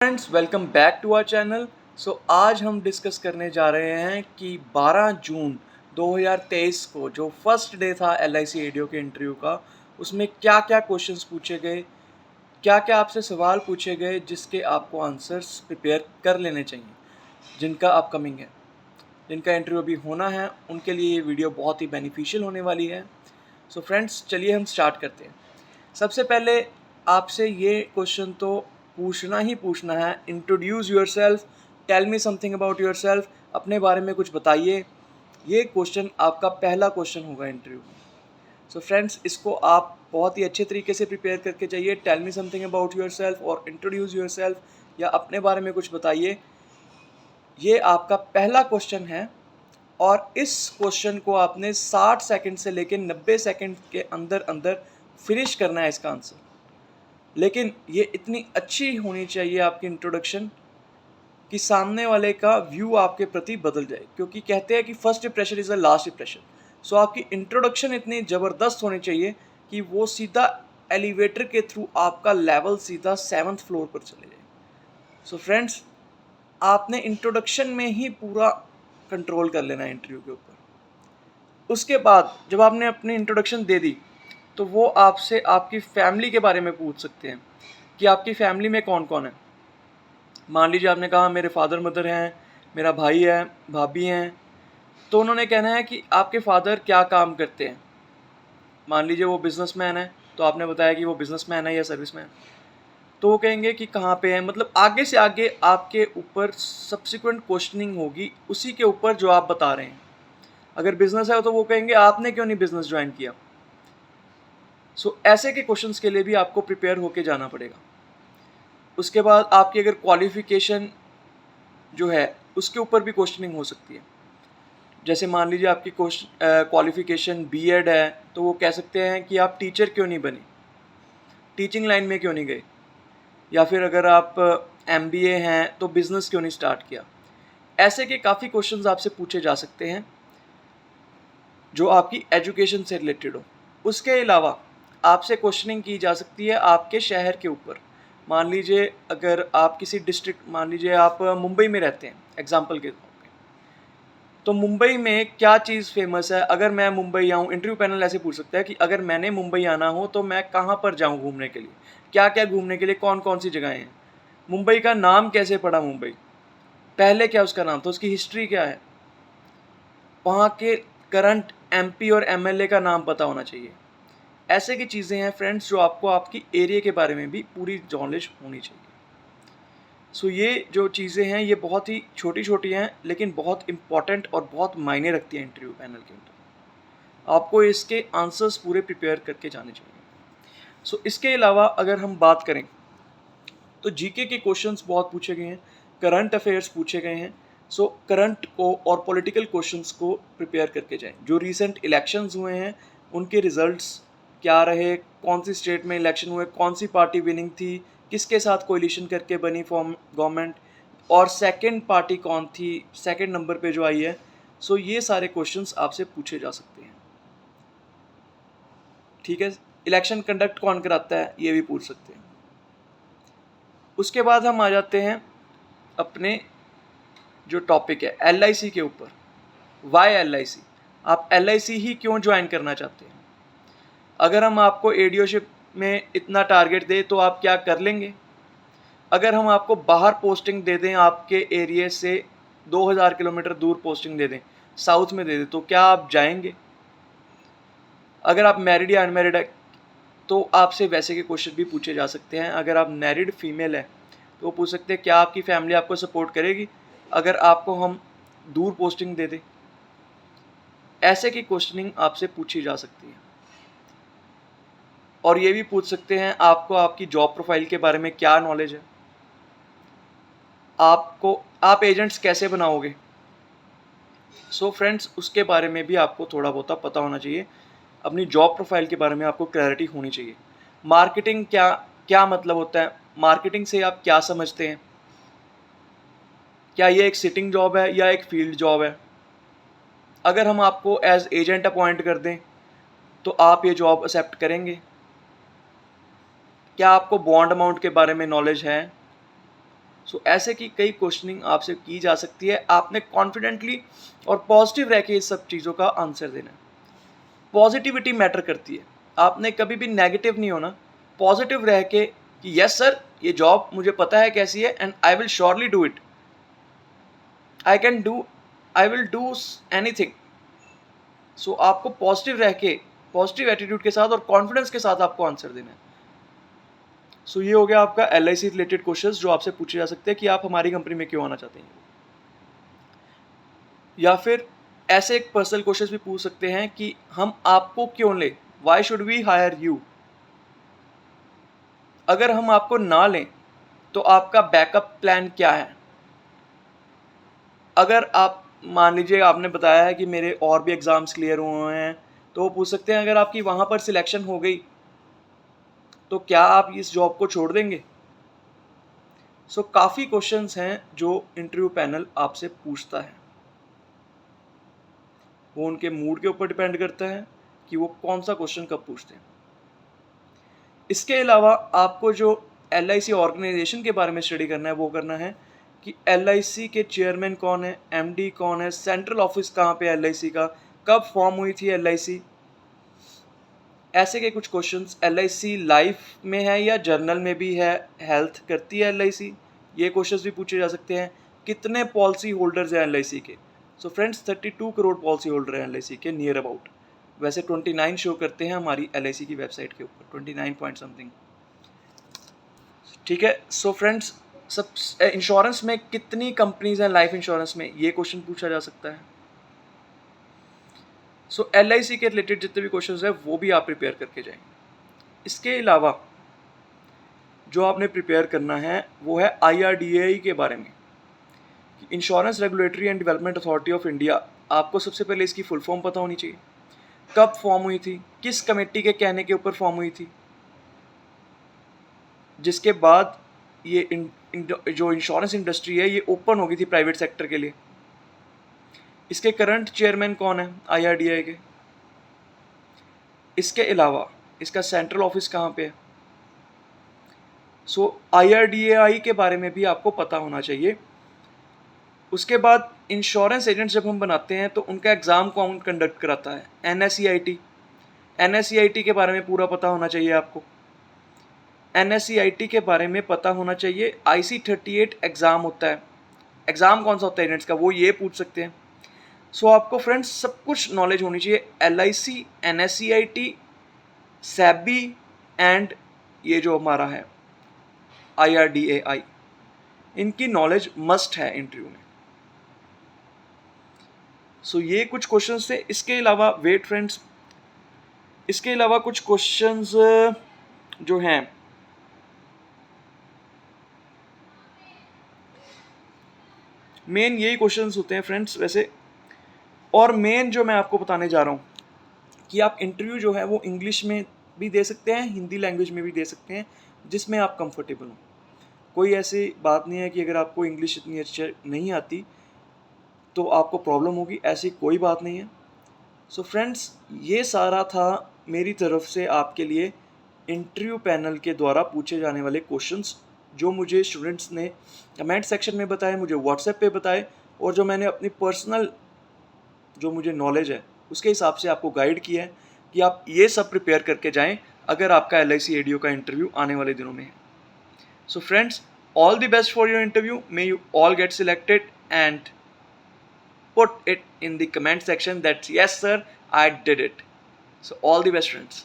Friends, welcome back to our channel. आज हम discuss करने जा रहे हैं कि 12 जून 2023 को जो फर्स्ट डे था LIC एडियो के इंटरव्यू का, उसमें क्या क्या क्वेश्चंस पूछे गए, क्या क्या आपसे सवाल पूछे गए जिसके आपको आंसर्स प्रिपेयर कर लेने चाहिए, जिनका अपकमिंग है, जिनका इंटरव्यू अभी होना है, उनके लिए ये वीडियो बहुत ही बेनिफिशियल होने वाली है। फ्रेंड्स, चलिए हम स्टार्ट करते हैं। सबसे पहले आपसे ये क्वेश्चन तो पूछना ही पूछना है, introduce yourself, tell me something about yourself, अपने बारे में कुछ बताइए। ये क्वेश्चन आपका पहला क्वेश्चन होगा इंटरव्यू में। फ्रेंड्स, इसको आप बहुत ही अच्छे तरीके से प्रिपेयर करके जाइए। Tell me something about yourself और इंट्रोड्यूस योर सेल्फ, या अपने बारे में कुछ बताइए। ये आपका पहला क्वेश्चन है और इस क्वेश्चन को आपने 60 सेकंड से लेकर 90 सेकंड के अंदर अंदर फिनिश करना है इसका आंसर। लेकिन ये इतनी अच्छी होनी चाहिए आपकी इंट्रोडक्शन कि सामने वाले का व्यू आपके प्रति बदल जाए, क्योंकि कहते हैं कि first impression is the last impression. आपकी इंट्रोडक्शन इतनी ज़बरदस्त होनी चाहिए कि वो सीधा एलिवेटर के थ्रू आपका लेवल सीधा 7th फ्लोर पर चले जाए। फ्रेंड्स, आपने इंट्रोडक्शन में ही पूरा कंट्रोल कर लेना है इंटरव्यू के ऊपर। उसके बाद जब आपने अपनी इंट्रोडक्शन दे दी, तो वो आपसे आपकी फैमिली के बारे में पूछ सकते हैं कि आपकी फैमिली में कौन कौन है। मान लीजिए आपने कहा मेरे फादर मदर हैं, मेरा भाई है, भाभी हैं, तो उन्होंने कहना है कि आपके फादर क्या काम करते हैं। मान लीजिए वो बिजनेसमैन है, तो आपने बताया कि वो बिजनेसमैन है या सर्विसमैन, तो वो कहेंगे कि कहाँ पे है। मतलब आगे से आगे आपके ऊपर सब्सिक्वेंट क्वेश्चनिंग होगी उसी के ऊपर जो आप बता रहे हैं। अगर बिजनेस है तो वो कहेंगे आपने क्यों नहीं बिजनेस ज्वाइन किया। ऐसे के क्वेश्चंस के लिए भी आपको प्रिपेयर होके जाना पड़ेगा। उसके बाद आपकी अगर क्वालिफिकेशन जो है उसके ऊपर भी क्वेश्चनिंग हो सकती है। जैसे मान लीजिए आपकी क्वालिफिकेशन B.Ed है, तो वो कह सकते हैं कि आप टीचर क्यों नहीं बने, टीचिंग लाइन में क्यों नहीं गए। या फिर अगर आप MBA हैं तो बिज़नेस क्यों नहीं स्टार्ट किया। ऐसे के काफ़ी क्वेश्चंस आपसे पूछे जा सकते हैं जो आपकी एजुकेशन से रिलेटेड हो। उसके अलावा आपसे क्वेश्चनिंग की जा सकती है आपके शहर के ऊपर। मान लीजिए अगर आप किसी डिस्ट्रिक्ट, मान लीजिए आप मुंबई में रहते हैं एग्जांपल के तौर पे, तो मुंबई में क्या चीज़ फेमस है। अगर मैं मुंबई आऊँ, इंटरव्यू पैनल ऐसे पूछ सकता है कि अगर मैंने मुंबई आना हो तो मैं कहाँ पर जाऊँ घूमने के लिए, क्या क्या घूमने के लिए कौन कौन सी जगहें हैं, मुंबई का नाम कैसे पड़ा, मुंबई पहले क्या उसका नाम था, उसकी हिस्ट्री क्या है, वहाँ के करंट MP और MLA का नाम पता होना चाहिए। ऐसे की चीज़ें हैं फ्रेंड्स जो आपको आपकी एरिया के बारे में भी पूरी नॉलेज होनी चाहिए। ये जो चीज़ें हैं ये बहुत ही छोटी छोटी हैं, लेकिन बहुत इंपॉर्टेंट और बहुत मायने रखती हैं इंटरव्यू पैनल के अंदर। आपको इसके आंसर्स पूरे प्रिपेयर करके जाने चाहिए। इसके अलावा अगर हम बात करें तो जीके के क्वेश्चंस बहुत पूछे गए हैं, करंट अफेयर्स पूछे गए हैं। करंट को और पॉलिटिकल क्वेश्चंस को प्रिपेयर करके जाएं। जो रीसेंट इलेक्शंस हुए हैं उनके रिजल्ट्स क्या रहे, कौन सी स्टेट में इलेक्शन हुए, कौन सी पार्टी विनिंग थी, किसके साथ कोलिशन करके बनी फॉर्म गवर्नमेंट, और सेकंड पार्टी कौन थी सेकंड नंबर पे जो आई है। ये सारे क्वेश्चंस आपसे पूछे जा सकते हैं। ठीक है, इलेक्शन कंडक्ट कौन कराता है ये भी पूछ सकते हैं। उसके बाद हम आ जाते हैं अपने जो टॉपिक है LIC के ऊपर। वाई LIC, आप LIC ही क्यों ज्वाइन करना चाहते हैं। अगर हम आपको एडियोशिप में इतना टारगेट दें तो आप क्या कर लेंगे। अगर हम आपको बाहर पोस्टिंग दे दें, आपके एरिया से 2000 किलोमीटर दूर पोस्टिंग दे दें, साउथ में दे दें, तो क्या आप जाएंगे। अगर आप मैरिड या अनमैरिड है तो आपसे वैसे के क्वेश्चन भी पूछे जा सकते हैं। अगर आप मैरिड फीमेल है तो वो पूछ सकते हैं क्या आपकी फैमिली आपको सपोर्ट करेगी अगर आपको हम दूर पोस्टिंग दे दें। ऐसे की क्वेश्चनिंग आपसे पूछी जा सकती है। और ये भी पूछ सकते हैं आपको आपकी जॉब प्रोफाइल के बारे में क्या नॉलेज है, आप एजेंट्स कैसे बनाओगे। फ्रेंड्स, उसके बारे में भी आपको थोड़ा बहुत पता होना चाहिए। अपनी जॉब प्रोफाइल के बारे में आपको क्लैरिटी होनी चाहिए। मार्केटिंग क्या क्या मतलब होता है, मार्केटिंग से आप क्या समझते हैं, क्या ये एक सिटिंग जॉब है या एक फील्ड जॉब है। अगर हम आपको एज एजेंट अपॉइंट कर दें तो आप ये जॉब एक्सेप्ट करेंगे। क्या आपको बॉन्ड अमाउंट के बारे में नॉलेज है। सो ऐसे की कई क्वेश्चनिंग आपसे की जा सकती है, आपने कॉन्फिडेंटली और पॉजिटिव रह के इस सब चीज़ों का आंसर देना है। पॉजिटिविटी मैटर करती है, आपने कभी भी नेगेटिव नहीं होना, पॉजिटिव रह के कि यस सर ये जॉब मुझे पता है कैसी है and I will surely do it, I can do, I will do anything. So आपको पॉजिटिव रह के, पॉजिटिव एटीट्यूड के साथ और कॉन्फिडेंस के साथ आपको आंसर देना है। सो ये हो गया आपका LIC रिलेटेड क्वेश्चंस जो आपसे पूछे जा सकते हैं कि आप हमारी कंपनी में क्यों आना चाहते हैं, या फिर ऐसे एक पर्सनल क्वेश्चंस भी पूछ सकते हैं कि हम आपको क्यों लें, why should we hire you. अगर हम आपको ना लें तो आपका बैकअप प्लान क्या है। अगर आप मान लीजिए आपने बताया है कि मेरे और भी एग्ज़ाम्स क्लियर हुए हैं, तो वो पूछ सकते हैं अगर आपकी वहाँ पर सिलेक्शन हो गई तो क्या आप इस जॉब को छोड़ देंगे। सो काफ़ी क्वेश्चंस हैं जो इंटरव्यू पैनल आपसे पूछता है, वो उनके मूड के ऊपर डिपेंड करता है कि वो कौन सा क्वेश्चन कब पूछते हैं। इसके अलावा आपको जो LIC ऑर्गेनाइजेशन के बारे में स्टडी करना है वो करना है कि LIC के चेयरमैन कौन है, MD कौन है, सेंट्रल ऑफिस कहाँ पे LIC का, कब फॉर्म हुई थी LIC। ऐसे के कुछ क्वेश्चंस LIC लाइफ में है या जर्नल में भी है, हेल्थ करती है LIC, ये क्वेश्चंस भी पूछे जा सकते हैं। कितने पॉलिसी होल्डर्स हैं LIC के। So friends 32 crore policy holder हैं LIC के नियर अबाउट, वैसे 29 शो करते हैं हमारी LIC की वेबसाइट के ऊपर, 29 पॉइंट समथिंग, ठीक है। सो फ्रेंड्स सब इंश्योरेंस में कितनी कंपनीज हैं लाइफ इंश्योरेंस में, ये क्वेश्चन पूछा जा सकता है। सो LIC के रिलेटेड जितने भी क्वेश्चंस हैं वो भी आप प्रिपेयर करके जाएं। इसके अलावा जो आपने प्रिपेयर करना है वो है IRDAI के बारे में, insurance regulatory and development authority of India. आपको सबसे पहले इसकी फुल फॉर्म पता होनी चाहिए, कब फॉर्म हुई थी, किस कमेटी के कहने के ऊपर फॉर्म हुई थी, जिसके बाद ये जो इंश्योरेंस इंडस्ट्री है ये ओपन हो गई थी प्राइवेट सेक्टर के लिए। इसके करंट चेयरमैन कौन है IRDAI के। इसके अलावा इसका सेंट्रल ऑफिस कहाँ पे है। सो IRDAI के बारे में भी आपको पता होना चाहिए। उसके बाद इंश्योरेंस एजेंट जब हम बनाते हैं तो उनका एग्ज़ाम कौन कंडक्ट कराता है, NSEIT। NSEIT के बारे में पूरा पता होना चाहिए आपको। NSEIT के बारे में पता होना चाहिए। IC38 एग्ज़ाम होता है, एग्ज़ाम कौन सा होता है एजेंट्स का, वो ये पूछ सकते हैं। सो आपको फ्रेंड्स सब कुछ नॉलेज होनी चाहिए, LIC, NSEIT, SEBI एंड ये जो हमारा है IRDAI, इनकी नॉलेज मस्ट है इंटरव्यू में। सो ये कुछ क्वेश्चंस थे। इसके अलावा वेट फ्रेंड्स, इसके अलावा कुछ क्वेश्चंस जो हैं मेन यही क्वेश्चंस होते हैं फ्रेंड्स वैसे। और मेन जो मैं आपको बताने जा रहा हूँ कि आप इंटरव्यू जो है वो इंग्लिश में भी दे सकते हैं, हिंदी लैंग्वेज में भी दे सकते हैं, जिसमें आप कंफर्टेबल हो। कोई ऐसी बात नहीं है कि अगर आपको इंग्लिश इतनी अच्छी नहीं आती तो आपको प्रॉब्लम होगी, ऐसी कोई बात नहीं है। सो फ्रेंड्स ये सारा था मेरी तरफ से आपके लिए इंटरव्यू पैनल के द्वारा पूछे जाने वाले क्वेश्चंस, जो मुझे स्टूडेंट्स ने कमेंट सेक्शन में बताए, मुझे व्हाट्सएप पे बताए, और जो मैंने अपनी पर्सनल जो मुझे नॉलेज है उसके हिसाब से आपको गाइड किया है कि आप ये सब प्रिपेयर करके जाएं अगर आपका LIC ADO का इंटरव्यू आने वाले दिनों में है। So friends all the best for your interview, may you all get selected and put it in the comment section that yes sir I did it. So all the best friends.